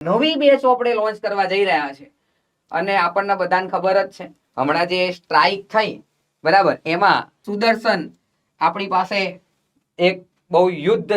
નવી બેચ આપણે લોન્ચ કરવા જઈ રહ્યા છે અને આપણને બધાને ખબર જ છે હમણાં જે સ્ટ્રાઇક થઈ બરાબર એમાં સુદર્શન આપણી પાસે એક બહુ યુદ્ધ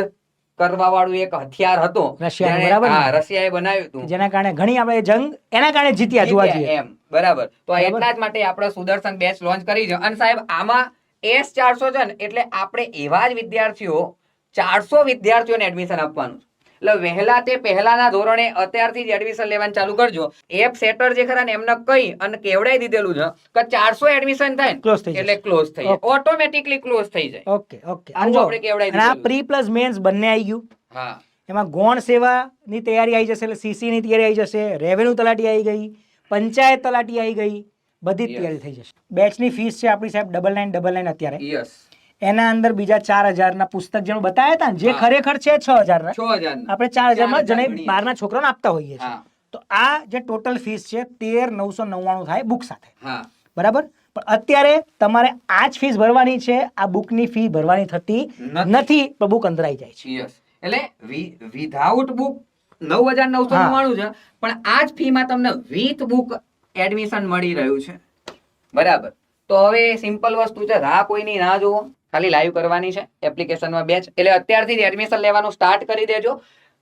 કરવા વાળું એક હથિયાર હતો રશિયાએ બનાવ્યું હતું જેના કારણે ઘણી આપણે જંગ એના કારણે જીત્યા જોવા જઈએ એમ બરાબર તો એટલા જ માટે આપણે સુદર્શન બેચ લોન્ચ કરી છે અને સાહેબ આમાં S400 છે ને એટલે આપણે એવા જ વિદ્યાર્થીઓ 400 વિદ્યાર્થીઓને એડમિશન આપવાનું છે એટલે વહેલા તે પહેલાના ધોરણે અત્યારથી જ એડમિશન લેવાનું ચાલુ કરજો એપ સેટર જે ખરા ને એમને કહી અને કેવડાવી દીધેલું છે કે 400 એડમિશન થાય એટલે ક્લોઝ થઈ જાય ઓટોમેટિકલી ક્લોઝ થઈ જાય ઓકે આપણે કેવડાવી દીધું આ પ્રી પ્લસ મેન્સ બંને આવી ગયું હા એમાં ગૌણ સેવાની તૈયારી આવી જશે એટલે સીસી ની તૈયારી આવી જશે રેવન્યુ તલાટી આવી ગઈ પંચાયત તલાટી આવી ગઈ બધી તૈયારી થઈ જશે બેચની ફીસ છે આપણી સાહેબ 9999 અત્યારે યસ એના અંદર બીજા 4000 ના પુસ્તક જેમ બતાવ્યા હતા જે ખરેખર છે 6000 ના આપણે 4000 માં જણે 12 ના છોકરાઓને આપતા હોઈએ છીએ તો આ જે ટોટલ ફીસ છે 13999 થાય બુક સાથે બરાબર પણ અત્યારે તમારે આ જ ફીસ ભરવાની છે આ બુકની ફી ભરવાની થતી નથી પણ બુક અંતરાઈ જાય છે યસ એટલે વિધાઉટ બુક 9999 છે પણ આ જ ફી માં તમને વિથ બુક એડમિશન મળી રહ્યું છે બરાબર તો હવે સિમ્પલ વસ્તુ છે રાહ કોઈની ના જુઓ ખાલી લાઈવ કરવાની છે એપ્લિકેશનમાં બેચ એટલે અત્યારથી જ એડમિશન લેવાનું સ્ટાર્ટ કરી દેજો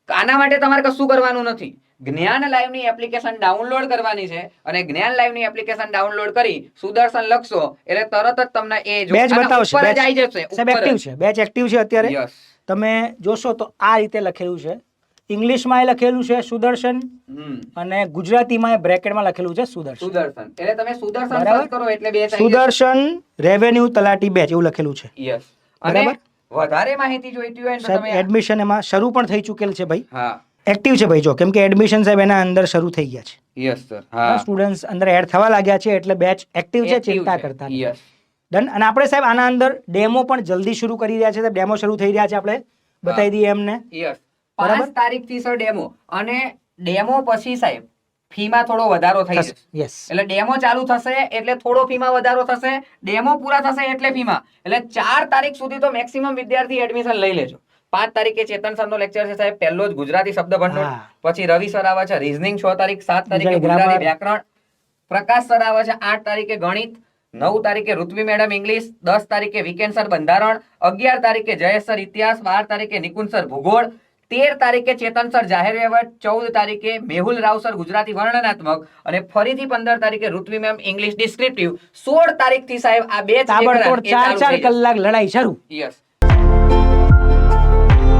આના માટે તમારે કશું કરવાનું નથી જ્ઞાન લાઈવ ની એપ્લિકેશન ડાઉનલોડ કરવાની છે અને જ્ઞાન લાઈવ ની એપ્લિકેશન ડાઉનલોડ કરી સુદર્શન લખશો એટલે તરત જ તમને એ બેચ બતાવશે ઉપર જ આવી જશે સાહેબ એક્ટિવ છે બેચ એક્ટિવ છે અત્યારે તમે જોશો તો આ રીતે લખેલું છે ઇંગ્લિશમાં લખેલું છે સુદર્શન અને ગુજરાતીમાં બ્રેકેટમાં લખેલું છે સુદર્શન એટલે તમે સુદર્શન સર્ચ કરો એટલે બે સુદર્શન રેવન્યુ તલાટી બેચ એવું લખેલું છે યસ અને વધારે માહિતી જોઈતી હોય તો તમે એડમિશન એમાં શરૂ પણ થઈ ચૂકેલ છે ભાઈ હા એક્ટિવ છે ભાઈ જો કેમ કે એડમિશન સાહેબ એના અંદર શરૂ થઈ ગયા છે યસ સર હા સ્ટુડન્ટ્સ અંદર એડ થવા લાગ્યા છે એટલે બેચ એક્ટિવ છે ચિંતા કરતા યસ ડન અને આપણે સાહેબ આના અંદર ડેમો પણ જલ્દી શરૂ કરી રહ્યા છે ડેમો શરૂ થઈ રહ્યા છે આપણે બતાવી દઈએ એમને યસ 5 તારીખથી સર ડેમો અને ડેમો પછી સાહેબ ફીમાં થોડો વધારો થઈ જશે યસ એટલે ડેમો ચાલુ થશે એટલે થોડો ફીમાં વધારો થશે ડેમો પૂરા થશે એટલે ફીમાં એટલે 4 તારીખ સુધી તો મેક્સિમમ વિદ્યાર્થી એડમિશન લઈ લેજો 5 તારીખે ચેતન સર નો લેક્ચર છે સાહેબ પહેલો જ ગુજરાતી શબ્દ ભંડોળ પછી રવિ સર આવે છે રીઝનિંગ 6 તારીખ 7 તારીખે ગુજરાતી વ્યાકરણ પ્રકાશ સર આવે છે 8 તારીખે ગણિત 9 તારીખે ઋત્વી મેડમ ઇંગ્લિશ 10 તારીખે વિકેન સર બંધારણ 11 તારીખે જયેશ સર ઇતિહાસ 12 તારીખે નિકુંજ સર ભૂગોળ 13 તારીખે ચેતન સર જાહેર વહીવટ 14 તારીખે મેહુલ રાવ સર ગુજરાતી વર્ણનાત્મક અને ફરીથી 15 તારીખે ઋત્વી મેમ ઇંગ્લિશ ડિસ્ક્રિપ્ટિવ 16 તારીખથી સાહેબ આ બે તાબડતોડ 4 કલાક લડાઈ શરૂ યસ